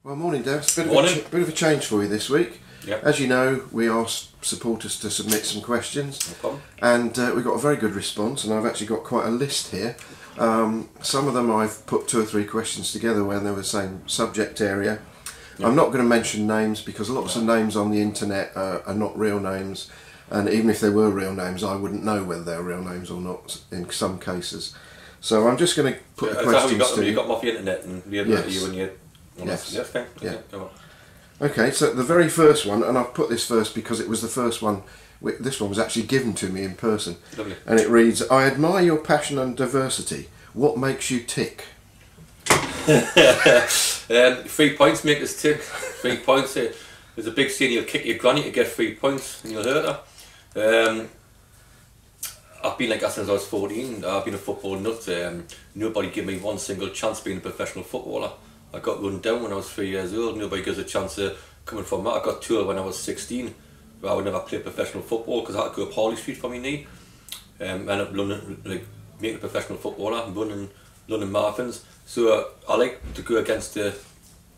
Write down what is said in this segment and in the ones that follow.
Well, morning, Dave. Morning. Bit of a change for you this week. Yep. As you know, we asked supporters to submit some questions, No problem. and we got a very good response. And I've actually got quite a list here. Some of them I've put 2 or 3 questions together when they were the same subject area. Yep. I'm not going to mention names because lots of names on the internet are not real names, and even if they were real names, I wouldn't know whether they're real names or not in some cases. So I'm just going to put the questions to you got them off the internet and you and you. Yes. Yes. Okay. Yeah. Come on. Okay, so the very first one, and I've put this first because it was the first one, this one was actually given to me in person. Lovely. And it reads, I admire your passion and diversity. What makes you tick? 3 points make us tick. 3 points. There's a big scene, you'll kick your granny to get 3 points and you'll hurt her. I've been like that since I was 14. I've been a football nut. Nobody gave me one single chance being a professional footballer. I got run down when I was 3 years old. Nobody gives a chance of coming from that. I got told when I was 16, but I would never play professional football because I had to go up Harley Street for my knee. Ended up making a professional footballer and running London marathons. So I like to go against the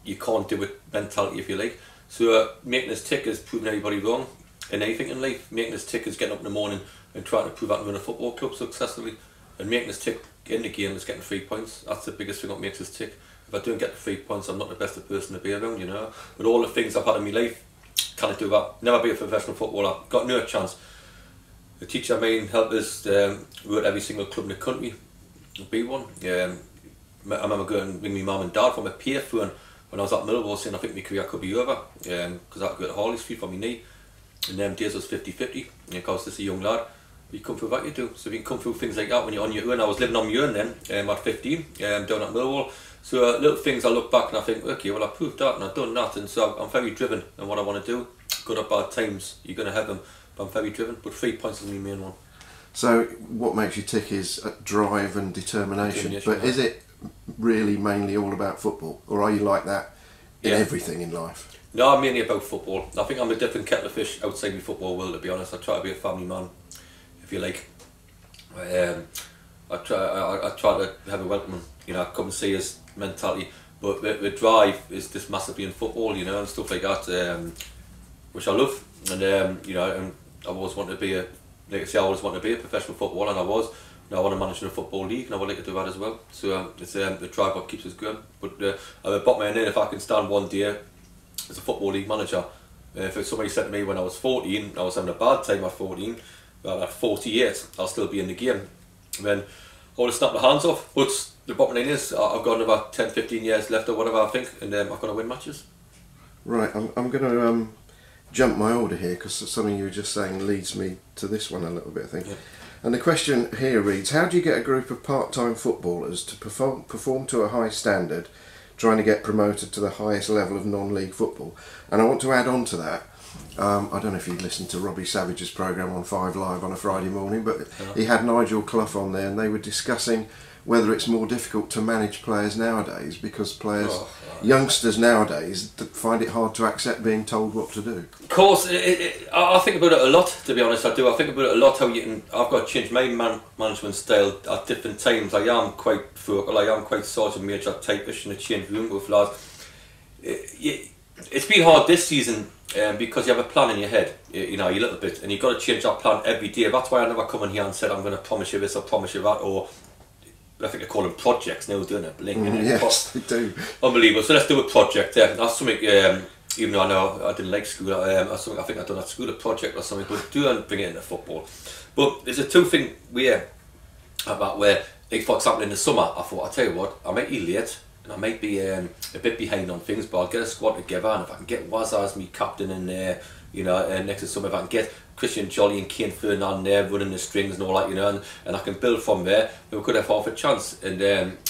you can't do it mentality, if you like. So making us tick is proving everybody wrong in anything in life. Making us tick is getting up in the morning and trying to prove I can run a football club successfully. And making us tick in the game is getting 3 points. That's the biggest thing that makes us tick. If I don't get the 3 points, I'm not the best person to be around, you know. With all the things I've had in my life, can't do that. Never be a professional footballer. Got no chance. The teacher of mine helped us wrote every single club in the country to be one. I remember going and ring my mum and dad from a payphone when I was at Millwall saying I think my career could be over because I had to go to Harley Street for my knee. And them days was 50-50. Because this is a young lad, you come through what you do. So if you can come through things like that when you're on your own. I was living on my own then at 15 down at Millwall. So little things I look back and I think, okay, well I proved that and I've done that, and so I'm very driven in what I want to do. Good or bad times, you're going to have them, but I'm very driven. But 3 points is my main one. So what makes you tick is drive and determination. But is it really mainly all about football, or are you like that in everything in life? No, I'm mainly about football. I think I'm a different kettle of fish outside the football world, to be honest. I try to be a family man, if you like. I try to have a welcome, you know, come and see us mentality, but the drive is just massively in football, you know, and stuff like that, which I love. And you know, and I always want to be I always want to be a professional footballer, and I was. Now I want to manage in a football league, and I would like to do that as well. So it's the drive what keeps us going. But I would put my hand in if I can stand one day as a football league manager. If somebody said to me when I was 14, I was having a bad time at 14, well at 48, I'll still be in the game. And then I would have snapped my hands off. But the bottom line is, I've got another 10-15 years left or whatever I think, and I've got to win matches. Right, I'm going to jump my order here because something you were just saying leads me to this one a little bit, I think. Yeah. And the question here reads, how do you get a group of part-time footballers to perform to a high standard, trying to get promoted to the highest level of non-league football? And I want to add on to that, I don't know if you listened to Robbie Savage's programme on 5 Live on a Friday morning, but he had Nigel Clough on there and they were discussing whether it's more difficult to manage players nowadays because youngsters nowadays find it hard to accept being told what to do. Of course, I think about it a lot, to be honest. I do. I think about it a lot how you can. I've got to change my management style at different times. I am quite vocal, I am quite sergeant major typish in a change room with lads. It's been hard this season because you have a plan in your head, you know, a little bit, and you've got to change that plan every day. That's why I never come in here and said I'm going to promise you this or promise you that, or I think they call them projects now, don't they? Yes, they do. Unbelievable. So let's do a project. That's something, even though I know I didn't like school, that's something I think I've done at school, a project or something, but do and bring it into football. But there's a two thing about where, like for example in the summer, I thought, I'll tell you what, I might be late and I might be a bit behind on things, but I'll get a squad together, and if I can get Wazza as me captain in there, you know, next to summer, if I can get Christian Jolly and Kane Ferdinand there running the strings and all that, you know, and I can build from there, then we could have half a chance. And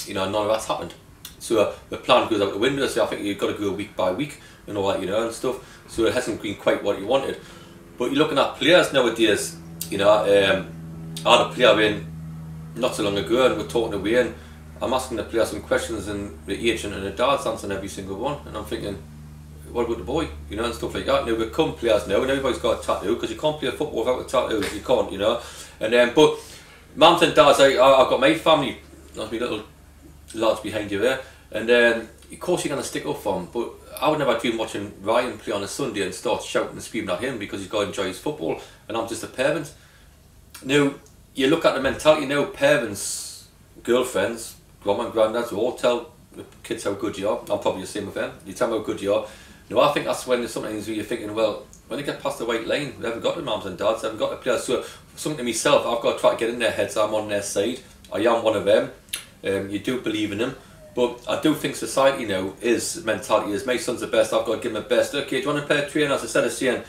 you know, none of that's happened. So the plan goes out the window. So I think you've got to go week by week and all that, you know, and stuff. So it hasn't been quite what you wanted. But you're looking at players nowadays, you know. I had a player in not so long ago, and we're talking away, and I'm asking the player some questions, and the agent and the dad's answering every single one, and I'm thinking, what about the boy, you know, and stuff like that. Now we come players now, and everybody's got a tattoo because you can't play football without a tattoo. You can't, you know. And but mums and dads, I've got my family, that's my little lads behind you there, and of course you're going to stick up for him, but I would never dream watching Ryan play on a Sunday and start shouting and screaming at him because he's got to enjoy his football, and I'm just a parent. Now, you look at the mentality now, parents, girlfriends, grandma and granddads all tell the kids how good you are. I'm probably the same with them. You tell them how good you are. Now, I think that's when there's sometimes where you're thinking, well, when they get past the white line, they haven't got the mums and dads, they haven't got the players. So, something to myself, I've got to try to get in their heads, I'm on their side. I am one of them. You do believe in them. But I do think society now mentality is, my son's the best, I've got to give him the best. Okay, do you want to play a trainer? As I said, saying,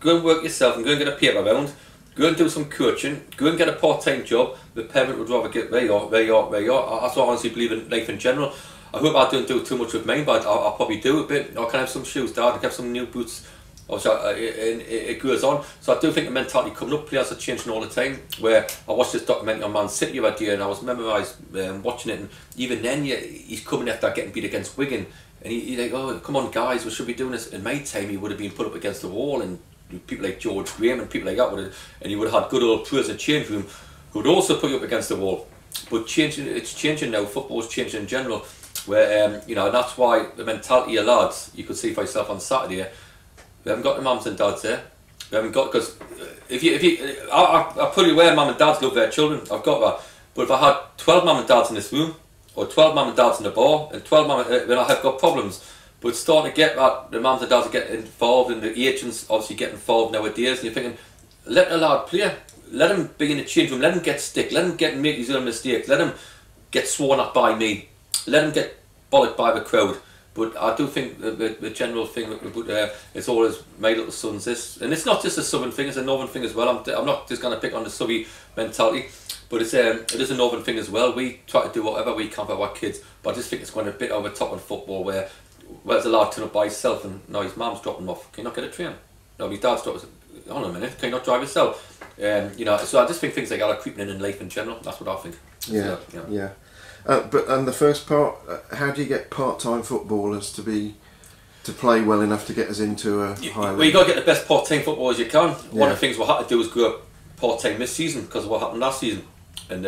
go and work yourself and go and get a paper round. Go and do some coaching. Go and get a part-time job. The parent would rather get where you are. That's what I honestly believe in life in general. I hope I don't do too much with mine, but I'll probably do a bit. I can have some shoes, Dad. I can have some new boots. It goes on. So I do think the mentality coming up, players are changing all the time. Where I watched this documentary on Man City the other day, and I was memorised watching it. And even then, he's coming after getting beat against Wigan, and he's like, "Oh, come on, guys, we should be doing this." In my time, he would have been put up against the wall, and people like George Graham and people like that would have, and he would have had good old players in the change room who would also put you up against the wall. But it's changing now. Football's changing in general. Where and that's why the mentality of lads, you could see for yourself on Saturday. We haven't got the mums and dads there. We haven't got, because I put it where mum and dads love their children. I've got that. But if I had 12 mum and dads in this room, or 12 mum and dads in the bar, and 12 mum, then I have got problems. But it's starting to get that the mums and dads are getting involved, and the agents obviously get involved nowadays. And you're thinking, let the lad play. Let him be in the change room. Let him get stick. Let him make his own mistakes. Let him get sworn at by me. Let him get bollocked by the crowd. But I do think the general thing it's always my little son's this, and it's not just a southern thing; it's a northern thing as well. I'm not just going to pick on the subby mentality, but it is a northern thing as well. We try to do whatever we can for our kids, but I just think it's going a bit over the top in football, where there's a lad turn up by himself, and now his mum's dropping him off. Can you not get a train? No, his dad's dropping. Hold on a minute, can you not drive yourself? So I just think things like that are creeping in life in general. That's what I think. Yeah. And the first part, how do you get part-time footballers to play well enough to get us into a high level? Well, you got to get the best part-time footballers you can. One of the things we had to do was go part-time this season because of what happened last season. And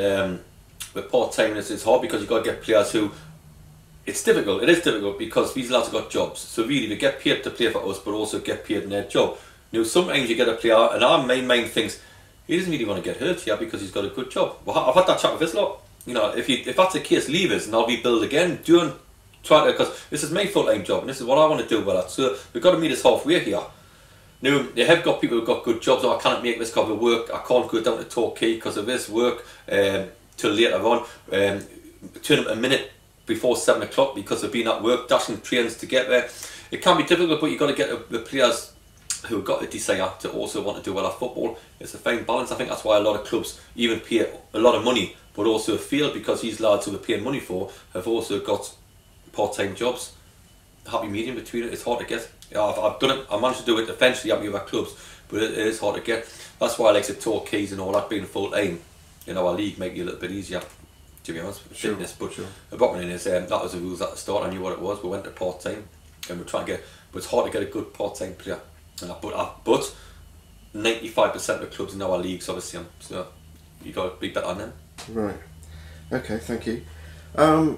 with part-time, it's hard because you got to get players who. It's difficult. It is difficult because these lads have got jobs. So really, they get paid to play for us, but also get paid in their job. Sometimes you get a player, and our main things, he doesn't really want to get hurt here because he's got a good job. Well, I've had that chat with this lot. If that's the case, leave us and I'll rebuild again. Because this is my full-time job and this is what I want to do well at. So we've got to meet us halfway here. Now, they have got people who've got good jobs. I can't make this cover work. I can't go down to Torquay because of this work till later on. Turn up a minute before 7 o'clock because they've been at work, dashing trains to get there. It can be difficult, but you've got to get the players who've got a desire to also want to do well at football. It's a fine balance. I think that's why a lot of clubs even pay a lot of money but also fail, because these lads who are paying money for have also got part-time jobs. Happy medium between it, it's hard to get. I've done it, I managed to do it eventually at the other clubs, but it is hard to get. That's why I like to talk keys and all that being full-time. Our league make it a little bit easier, to be honest, with fitness. But the bottom line is that was the rules at the start. I knew what it was. We went to part-time and we're trying to get, but it's hard to get a good part-time player. But 95% of the clubs in our leagues obviously, so you got to be better on them. Right. Okay, thank you. I'm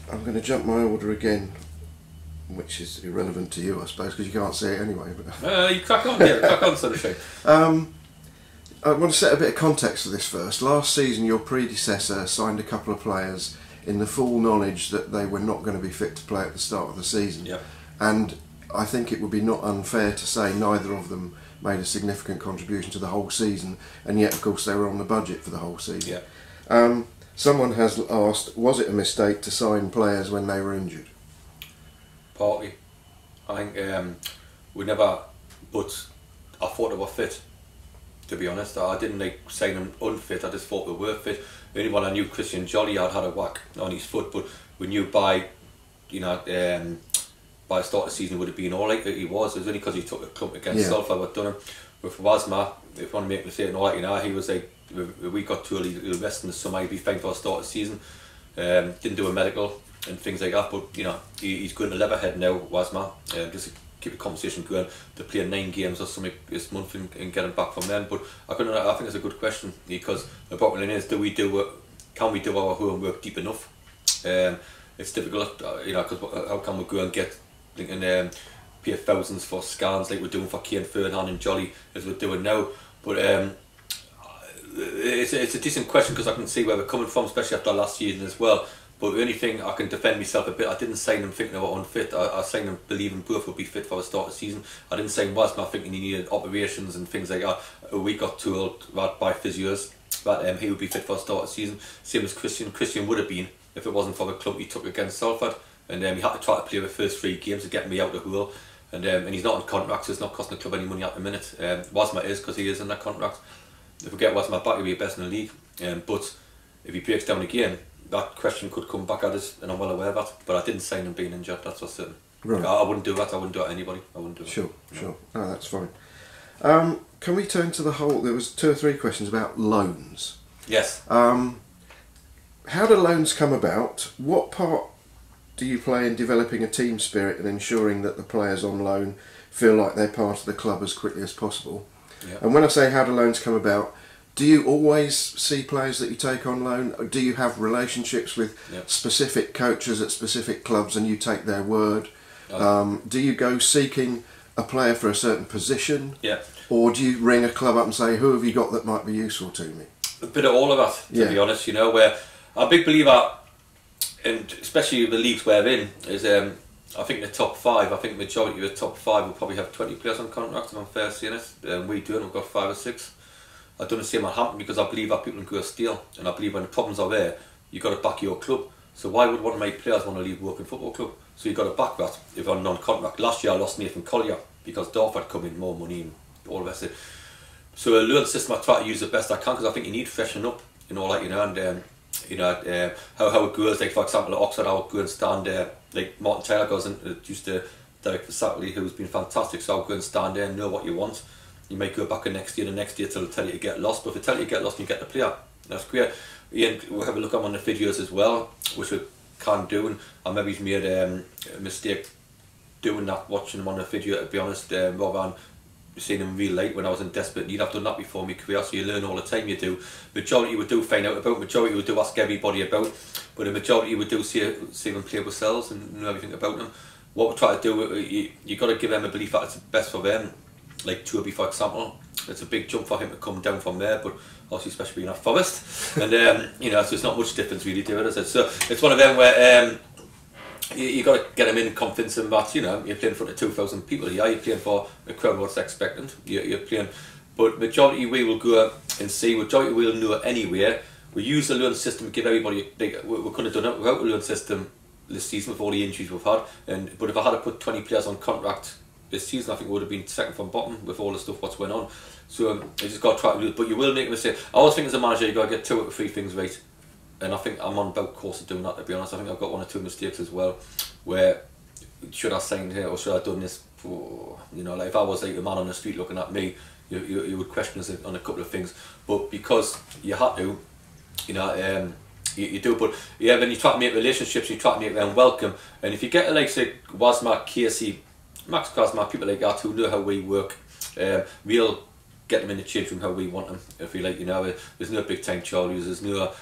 going to jump my order again, which is irrelevant to you, I suppose, because you can't see it anyway. But you crack on, crack on, sunshine. I want to set a bit of context for this first. Last season, your predecessor signed a couple of players in the full knowledge that they were not going to be fit to play at the start of the season. Yep. And I think it would be not unfair to say neither of them made a significant contribution to the whole season, and yet, of course, they were on the budget for the whole season. Yeah. Someone has asked, was it a mistake to sign players when they were injured? Partly. I think we never, but I thought they were fit, to be honest. I didn't like saying them unfit, I just thought they were fit. The only one I knew, Christian Jolly, had a whack on his foot, but we knew by the start of the season would have been alright that he was. It was only because he took a clump against Sulphur. But done him with Wasma, if you want to make a mistake and all that, he was like, we got too early, the rest in the summer, he'd be fine for the start of the season. Didn't do a medical and things like that, but he's going to Leatherhead now, Wasma, just to keep the conversation going, to play 9 games or something this month and get him back from them. But I think it's a good question, because the bottom line is, can we do our homework deep enough? it's difficult, you know, because how can we go and get thinking pay thousands for scans like we're doing for Kane, Fernand and Jolly as we're doing now. But it's a decent question because I can see where we're coming from, especially after last season as well. But the only thing I can defend myself a bit, I didn't sign them thinking they were unfit. I signed them believing both would be fit for the start of the season. I didn't sign Wasma thinking he needed operations and things like that. A week or two old by physios that he would be fit for the start of the season. Same as Christian. Christian would have been if it wasn't for the club he took against Salford. And he had to try to play the first 3 games to get me out of the hole. And he's not on contract, so it's not costing the club any money at the minute. Wasma is, because he is in that contract. If we get Wasma back, he'll be the best in the league. But if he breaks down again, that question could come back at us, and I'm well aware of that. But I didn't sign him being injured, that's for certain. Right. I wouldn't do that, I wouldn't do it to anybody. I wouldn't do it. Sure. No, that's fine. Can we turn to the whole, there was 2 or 3 questions about loans. Yes. How do loans come about? What part do you play in developing a team spirit and ensuring that the players on loan feel like they're part of the club as quickly as possible? Yep. And when I say how do loans come about, do you always see players that you take on loan? Or do you have relationships with Yep. specific coaches at specific clubs and you take their word? Okay. Do you go seeking a player for a certain position? Yeah. Or do you ring a club up and say, who have you got that might be useful to me? A bit of all of that, to be honest, you know, where I'm a big believer, and especially the leagues we're in, is I think the top 5, I think the majority of the top 5 will probably have 20 players on contract, if I'm fair saying it. We do, and we've got 5 or 6. I've done the same at Hampton because I believe that people can go steal, and I believe when the problems are there, you've got to back your club. So why would one of my players want to leave working football club? So you've got to back that if I'm non-contract. Last year I lost Nathan Collier because Dorf had come in, more money and all the rest of it. So a loan system I try to use the best I can because I think you need to freshen up, you know, like, you know, and how it goes, like for example at Oxford I would go and stand there, like Martin Taylor goes and used to Derek Satley, who's been fantastic, so I'll go and stand there and know what you want. You might go back the next year till they tell you to get lost, but if they tell you to get lost and you get the player, that's great. Ian, we'll have a look on the videos as well, which we can do, and I maybe he's made a mistake doing that, watching him on the video, to be honest, rather than seeing him real late when I was in desperate need. I've done that before in my career, so you learn all the time you do. Majority would do find out about, majority would do ask everybody about, but the majority would do see them play with themselves and know everything about them. What we try to do, you got to give them a belief that it's best for them. Like Toby, for example, it's a big jump for him to come down from there, but obviously especially being at Forest, and you know, so it's not much difference really to it, is it? So it's one of them where you got to get them in and convince them that, you know, you're playing in front of 2,000 people. Yeah, you're playing for a crowd what's expectant. You're playing, but majority we will go and see. Majority we'll know anywhere. We use the loan system to give everybody. Like, we couldn't have done it without the loan system this season with all the injuries we've had. But if I had to put 20 players on contract this season, I think we would have been second from bottom with all the stuff what's going on. So you just got to try to do it. But you will make a mistake. I always think as a manager you got to get 2 out of 3 things right. And I think I'm on about course of doing that, to be honest. I think I've got 1 or 2 mistakes as well, where should I signed here or should I have done this? Oh, you know, like if I was like a man on the street looking at me, you would question us on a couple of things. But because you had to, you know, you do. But yeah, when you try to make relationships, you try to make them welcome. And if you get like say Wasma, Casey, Max Wasma, people like that who know how we work, we'll get them in the change room how we want them. If we like, you know, there's no big time Charlies, there's no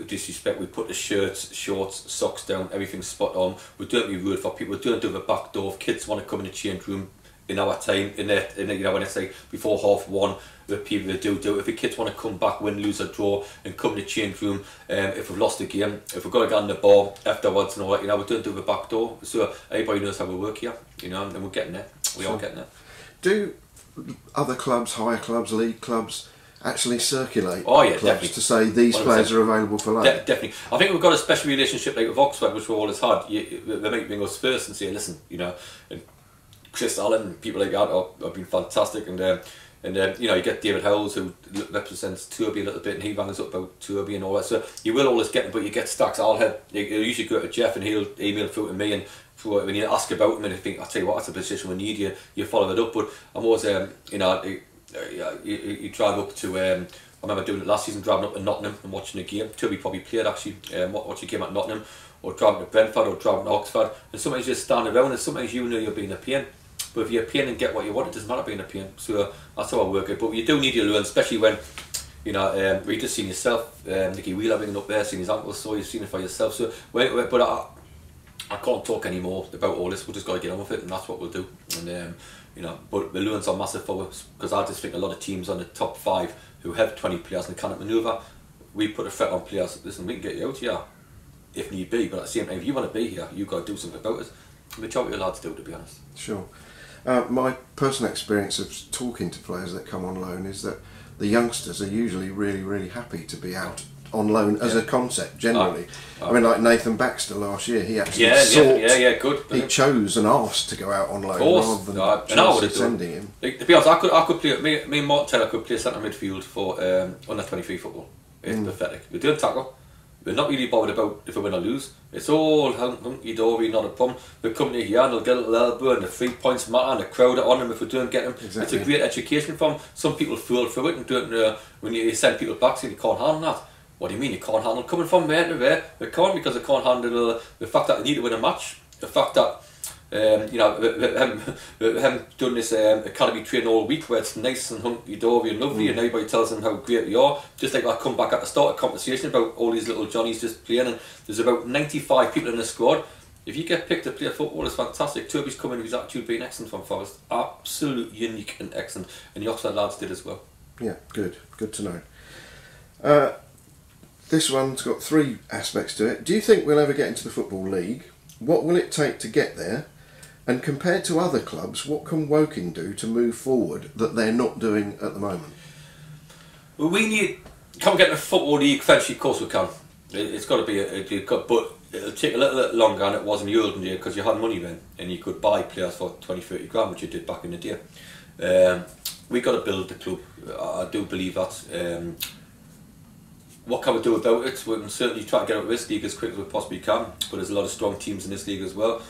disrespect. We put the shirts, shorts, socks down, everything's spot on. We don't be rude for people. We don't do the back door. If kids want to come in the change room in our time, in the you know, when it's like before 1:30, the people that do. If the kids want to come back, win, lose or draw, and come in the change room, if we've lost a game, if we've got to get on the ball afterwards and all that, you know, we don't do the back door. So everybody knows how we work here, you know, and we're getting there. We are getting there. Do other clubs, higher clubs, league clubs, actually circulate clubs definitely. To say these 100%. Players are available for loan? Definitely. I think we've got a special relationship like with Oxford, which we always had. They might bring us first and say, listen, you know, and Chris Allen, people like that have been fantastic, and you know, you get David Howells who represents Toby a little bit, and he rang us up about Toby and all that. So you will always get them, but you get stacks. You usually go to Jeff and he'll email through to me, and when you ask about them and you think, I tell you what, that's a position we need, you follow it up. But I'm always, you know, you drive up to, I remember doing it last season, driving up to Nottingham and watching a game. Toby probably played actually, watching a game at Nottingham, or driving to Brentford or driving to Oxford, and sometimes you just stand around and sometimes you know you're being a pain. But if you're a pain and get what you want, it doesn't matter being a pain. So that's how I work it. But you do need your loan, especially when, you know, you've just seen yourself, Nicky Wheeler ringing up there, seen his ankle, so you've seen it for yourself. So, but I can't talk anymore about all this. We've just got to get on with it, and that's what we'll do. And you know, but the loans are massive for us, because I just think a lot of teams on the top 5 who have 20 players and cannot manoeuvre, we put a threat on players. Listen, we can get you out here if need be, but at the same time, if you want to be here, you've got to do something about it. The majority of lads do, to be honest. Sure. My personal experience of talking to players that come on loan is that the youngsters are usually really, really happy to be out on loan as a concept generally. I mean, like Nathan Baxter last year, he actually good. He chose and asked to go out on loan rather than Chelsea sending him. Like, to be honest, I could play. Me and Martin Taylor could play centre midfield for under 23 football. It's pathetic. We don't tackle. We're not really bothered about if we win or lose. It's all hunky dory, not a problem. They come here and they'll get a little elbow, and the 3 points matter, and the crowd are on them if we don't get them. Exactly. It's a great education from some people fall through it and don't know when you send people back saying you can't handle that. What do you mean you can't handle coming from where to where? They can't, because they can't handle the fact that they need to win a match, the fact that you know, we haven't done this academy training all week where it's nice and hunky-dory and lovely and everybody tells them how great we are. Just like I come back at the start of conversation about all these little Johnnies just playing, and there's about 95 people in the squad. If you get picked to play football, it's fantastic. Toby's coming with his attitude being excellent from Forest. Absolutely unique and excellent. And the Oxford lads did as well. Yeah, good. Good to know. This one's got 3 aspects to it. Do you think we'll ever get into the Football League? What will it take to get there? And compared to other clubs, what can Woking do to move forward that they're not doing at the moment? Well, we need... Come get in the Football League eventually, of course we can. It's got to be a good club, but it'll take a little bit longer than it was in the olden days, because you had money then, and you could buy players for 20-30 grand, which you did back in the day. We've got to build the club. I do believe that. What can we do about it? We can certainly try to get out of this league as quick as we possibly can, but there's a lot of strong teams in this league as well.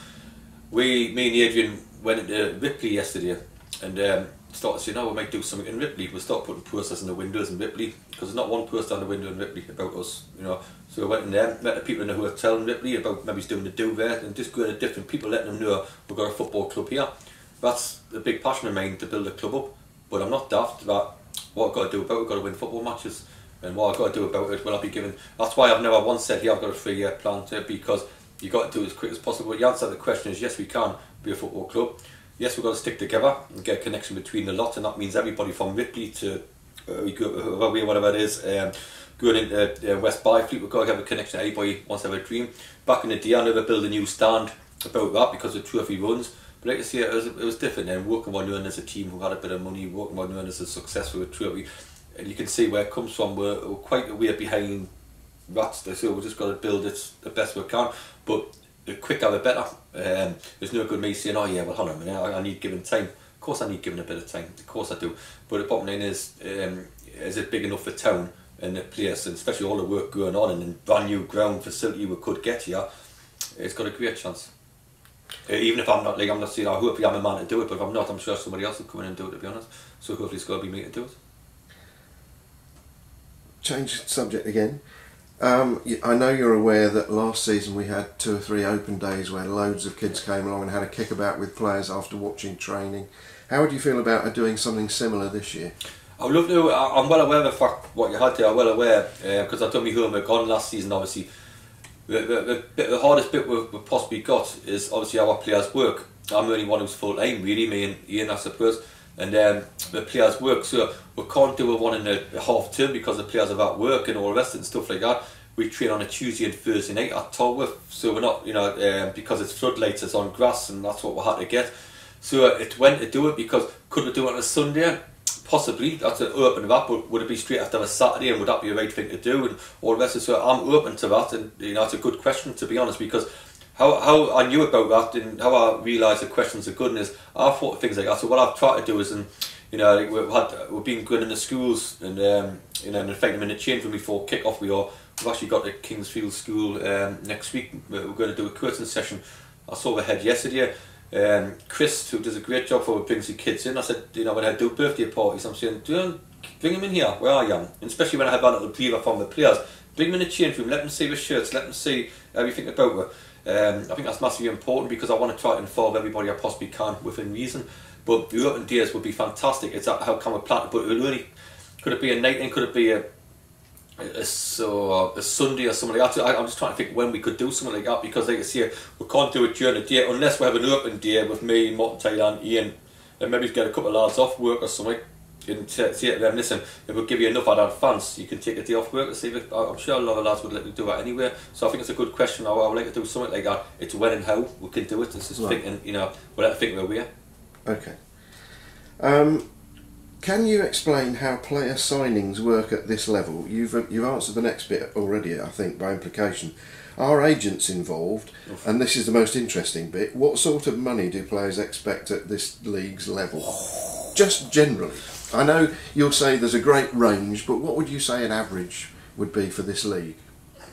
Me and Adrian went into Ripley yesterday and started saying, oh, we might do something in Ripley. We'll start putting posters in the windows in Ripley, because there's not one poster on the window in Ripley about us, you know. So we went in there, met the people in the hotel in Ripley about maybe doing the do there, and just going to different people, letting them know we've got a football club here. That's a big passion of mine, to build a club up. But I'm not daft that what I've got to do about it, I've got to win football matches. And what I've got to do about it, will I be given... That's why I've never once said, here, I've got a 3-year plan to, because you've got to do it as quick as possible. The answer to the question is, yes, we can be a football club. Yes, we've got to stick together and get a connection between the lot, and that means everybody from Ripley to whatever it is, going into West Byfleet, we've got to have a connection. Everybody wants to have a dream. Back in the day, I never built a new stand about that because of trophy runs. But like I say, it was different then. Working on known as a team who had a bit of money, working on known as a successful trophy. And you can see where it comes from. We're quite a way behind rats, so we've just got to build it the best we can. But the quicker the better. There's no good me saying, oh yeah, well hold on a minute, I need given time. Of course I need given a bit of time, of course I do. But the bottom line is it big enough for town and the place, and especially all the work going on, and then brand new ground facility we could get here, it's got a great chance. Even if I'm not saying, I hope I'm a man to do it, but if I'm not, I'm sure somebody else will come in and do it, to be honest. So hopefully it's got to be me to do it. Change subject again. I know you're aware that last season we had 2 or 3 open days where loads of kids came along and had a kickabout with players after watching training. How would you feel about doing something similar this year? I would love to. I'm well aware of the fact what you had there. I'm well aware, because I've done my homework on last season. Obviously, the hardest bit we've possibly got is obviously how our players work. I'm the only one who's full time, really, me and Ian, I suppose. And the players work, so we can't do a one in the half term because the players are at work and all the rest and stuff like that. We train on a Tuesday and Thursday night at Tolworth, so we're not, you know, because it's floodlights, it's on grass, and that's what we had to get. So it went to do it, because could we do it on a Sunday? Possibly, that's an open that, but would it be straight after a Saturday, and would that be the right thing to do, and all the rest? So I'm open to that, and you know, that's a good question, to be honest, because how I knew about that and how I realised the questions are good, and is I thought of things like that. So what I've tried to do is, and you know, we've been going in the schools and you know, and in fact, I'm in the change room before kick-off. We've actually got the Kingsfield School next week. We're going to do a coaching session. I saw the head yesterday. Chris, who does a great job for brings the kids in. I said, you know, when I do birthday parties, I'm saying, bring them in here where I am, and especially when I have that little breather from the players. Bring them in the change room. Let them see the shirts. Let them see everything about it. I think that's massively important, because I want to try to involve everybody I possibly can within reason. But the open days would be fantastic. It's how can we plan it? But it will only, could it be a night in? Could it be a a Sunday or something like that. I'm just trying to think when we could do something like that, because like I say, we can't do it during the day unless we have an open day with me, Martin, Tyler and Ian, and maybe get a couple of lads off work or something and say to them, listen, if we give you enough advance, you can take a day off work. I'm sure a lot of lads would like to do that anyway. So I think it's a good question. I would like to do something like that. It's when and how we can do it. It's just thinking, you know, we'll have to think where we are. Okay. Can you explain how player signings work at this level? You've answered the next bit already, I think, by implication. Are agents involved? And this is the most interesting bit. What sort of money do players expect at this league's level? Just generally. I know you'll say there's a great range, but what would you say an average would be for this league?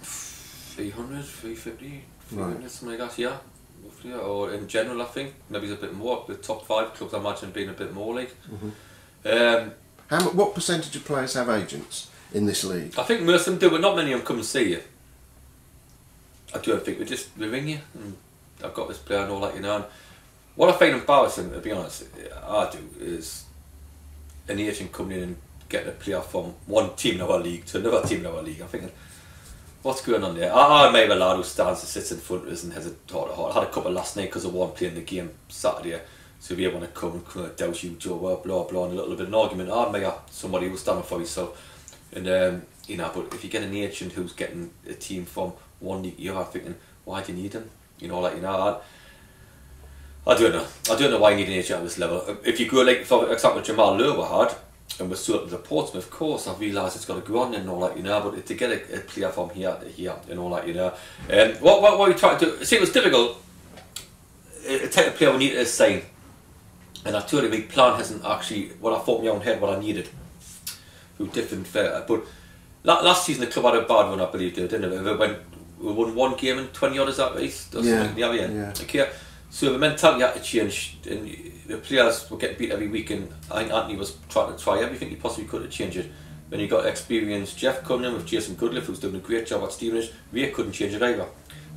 300, 350, 300, right. Something like that, yeah. Roughly, or in general, I think maybe it's a bit more. The top 5 clubs, I imagine, being a bit more like. What percentage of players have agents in this league? I think most of them do, but not many of them come and see you. I don't think we ring you and I've got this player and all that, you know. And what I find embarrassing, to be honest, I do, is an agent coming in and getting a player from one team in our league to another team in our league. I'm thinking, what's going on there? I may have a lad who stands and sits in front of us and has a heart to heart. I had a couple last night because I wasn't playing the game Saturday. So if you want to come and douse you, Joe, blah blah, and a little bit of an argument, I may have somebody who's standing for yourself. And you know, but if you get an agent who's getting a team from one league, you're thinking, why do you need them? You know, like, you know, I don't know. I don't know why you need an agent at this level. If you go, like, for example, Jamal Lowe had, and we're certain to Portsmouth, of course, I realise it's got to go on and all that, you know, but to get a player from here to here and all that, you know. What we try to do, see, it was difficult. Take a player we needed to sign, and I told him my plan hasn't actually, what I thought in my own head, what I needed. Through different, but last season the club had a bad one, I believe, didn't it? We won one game in 20 odd, is that right? Yeah. Okay. So the mentality had to change, and the players were getting beat every week, and I think Anthony was trying to try everything he possibly could to change it. Then you got experienced Jeff coming in with Jason Goodliff, who's doing a great job at Stevenage. They couldn't change it either.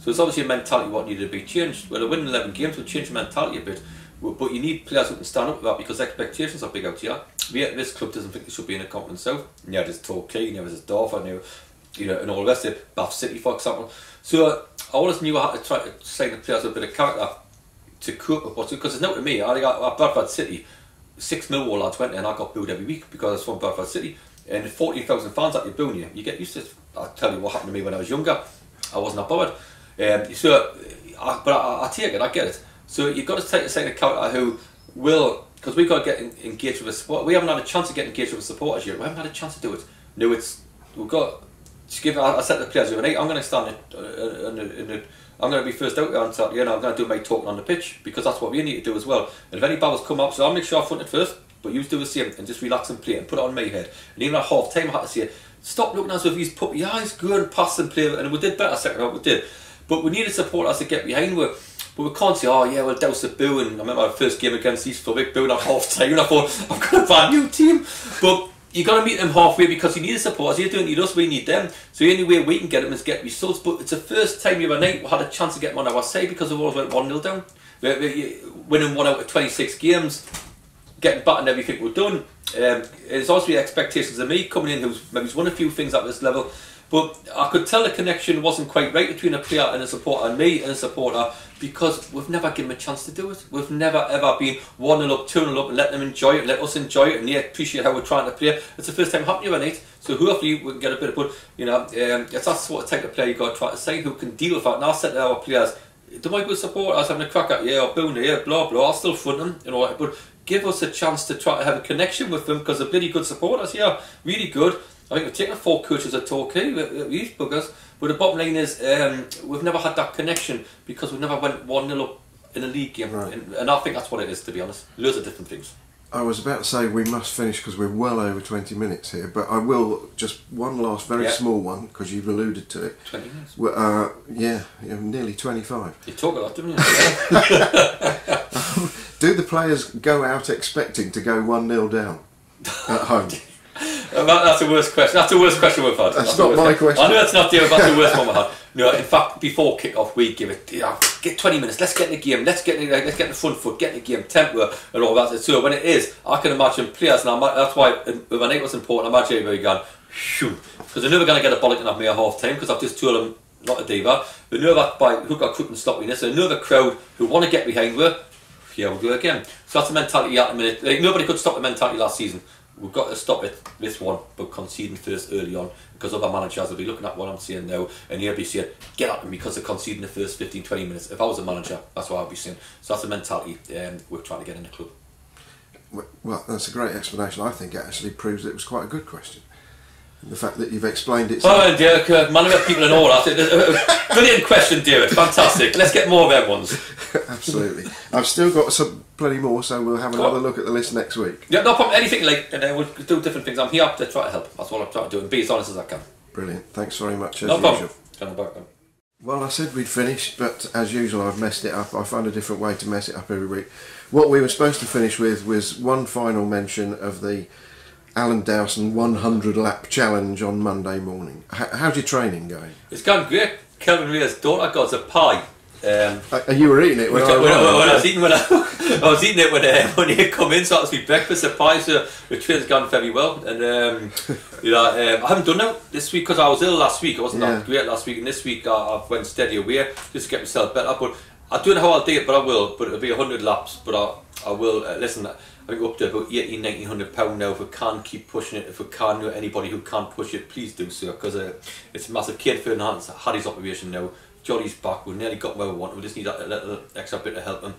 So it's obviously a mentality what needed to be changed. Well, they're winning 11 games will change the mentality a bit, but you need players who can stand up to that, because expectations are big out here. This club doesn't think they should be in a Conference South. Yeah, there's Torquay, there's Dorfer, you know, and all the rest of it, Bath City, for example. So I always knew I had to try to sign the players with a bit of character to cope with what's, because it's now to me, I got at Bradford City, 6 Millwall lads went there and I got booed every week because I was from Bradford City, and 14,000 fans that you're booing you get used to it. I'll tell you what happened to me when I was younger. I wasn't that bothered. But I take it, I get it. So you've got to take a second character who will, because we've got to get engaged with the support. We haven't had a chance to get engaged with the supporters yet. We haven't had a chance to do it. No, we've got to give. I said to the players overnight, I'm going to stand I'm going to be first out there on Saturday, and I'm going to do my talking on the pitch, because that's what we need to do as well. And if any battles come up, so I'll make sure I front it first, but you do the same and just relax and play and put it on my head. And even at half time, I had to say, stop looking as if he's puppy eyes, go and pass and play. And we did better second half, we did. But we needed support us to get behind with. But we can't say, oh yeah, we'll douse the boo. And I remember our first game against East Fubik, booing at half time, and I thought, I've got a brand new team. But you got to meet them halfway, because you need the support. You don't need us, we need them. So the only way we can get them is get results. But it's the first time the other night we had a chance to get them on our side, because we always went 1-0 down. Winning 1 out of 26 games, getting back and everything we've done. There's also the expectations of me coming in, who's maybe won a few things at this level. But I could tell the connection wasn't quite right between a player and a supporter, and me and a supporter, because we've never given them a chance to do it. We've never ever been 1-0 up, 2-0 up, and let them enjoy it, let us enjoy it, and they appreciate how we're trying to play. It's the first time happening overnight, so hopefully we can get a bit of, but you know, it's that sort of type of player you've got to try to sign who can deal with that. And I said to our players, there might be a supporter, I was having a crack at you, or booing you, blah blah, I'll still front them, you know, but give us a chance to try to have a connection with them, because they're really good supporters, yeah, really good. I think we've taken 4 coaches at Torquay, these buggers, but the bottom line is we've never had that connection, because we've never went 1-0 up in a league game, right. And I think that's what it is, to be honest. Loads of different things. I was about to say we must finish, because we're well over 20 minutes here, but I will, just one last very small one, because you've alluded to it. 20 minutes? Yeah, nearly 25. You talk a lot, don't you? Do the players go out expecting to go 1-0 down at home? That's the worst question. That's the worst question we've had. That's not my question. I know that's not the worst one we've had. No, in fact, before kick-off, we give it, get 20 minutes. Let's get in the game. Let's get in the front foot. Get in the game, tempo, and all that. So when it is, I can imagine players, and that's why when it was important. I imagine everybody going, shoot, because they're never going to get a bollocking at me at half time because I've just told them not to do that. They know that by hook or crook and stop me this. They know the crowd who want to get behind her. Here we go again. So that's the mentality at the minute. Like, nobody could stop the mentality last season. We've got to stop it this one, but conceding first early on, because other managers will be looking at what I'm saying now and he'll be saying, get at them because they're conceding the first 15-20 minutes. If I was a manager, that's what I'd be saying. So that's the mentality we're trying to get in the club. Well, that's a great explanation. I think it actually proves that it was quite a good question. The fact that you've explained it. Oh, Derek, man about people and all that. Brilliant question, Derek. Fantastic. Let's get more of them ones. Absolutely. I've still got plenty more, so we'll have another look at the list next week. Yeah, no problem. Anything like, and we'll do different things. I'm here to try to help. That's all I'm trying to do, and be as honest as I can. Brilliant. Thanks very much, as no usual. Problem. Well, I said we'd finish, but as usual, I've messed it up. I find a different way to mess it up every week. What we were supposed to finish with was one final mention of the Alan Dowson 100 lap challenge on Monday morning. How's your training going? It's gone great. Kelvin Ray's daughter got a pie. You were eating it when I was eating it when you come in, so that was my breakfast. A pie, so the train's gone very well. And I haven't done that this week because I was ill last week. I wasn't that great last week, and this week I went steady away just to get myself better. But I don't know how I'll do it, but I will. But it'll be 100 laps. But I will listen. I think up to about 1,800, £1,900 now. If we can't keep pushing it, if we can't know anybody who can't push it, please do so, because it's massive. Kane Fernandez had his operation now. Jolly's back. We've nearly got where we want. We just need a little extra bit of help him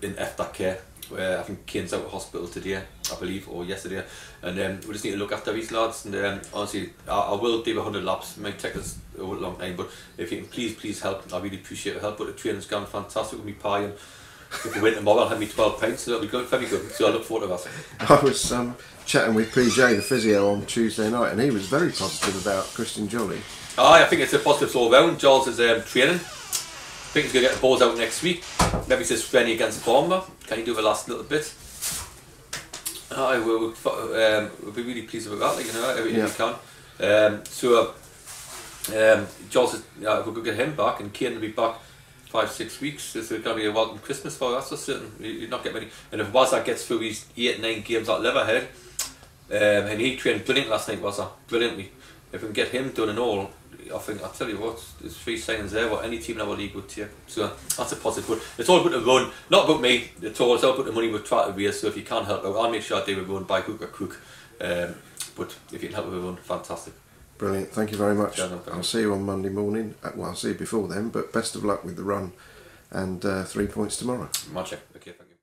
in aftercare. I think Kane's out of hospital today, I believe, or yesterday, and we just need to look after these lads. And honestly, I will do 100 laps. It might take us a long time, but if you can please help, I really appreciate your help. But the training's gone fantastic with me pie, and if we win tomorrow, I'll have me 12 pints, so that'll be good, very good. So I look forward to that. I was chatting with PJ, the physio, on Tuesday night, and he was very positive about Christian Jolly. I think it's a positive all round. Jules is training. I think he's going to get the balls out next week. Maybe it's his friendly against Bournemouth. Can he do the last little bit? We'll be really pleased with that, if we can. Jules is, we're going to get him back, and Kane will be back 5-6 weeks. It's going to be a welcome Christmas for us, that's for certain. You're not getting many. And if Wazza gets through his 8-9 games at Leatherhead, and he trained brilliant last night, Wazza, brilliantly. If we can get him done and all, I think, I'll tell you what, there's 3 signings there what any team in our league would take. So that's a positive. But it's all about the run, not about me at all. It's all about the money we're trying to raise. So if you can't help out, I'll make sure I do a run by hook or crook. But if you can help with a run, fantastic. Brilliant. Thank you very much. Yeah, no problem. I'll see you on Monday morning. Well, I'll see you before then, but best of luck with the run and 3 points tomorrow. Magic. Okay, thank you.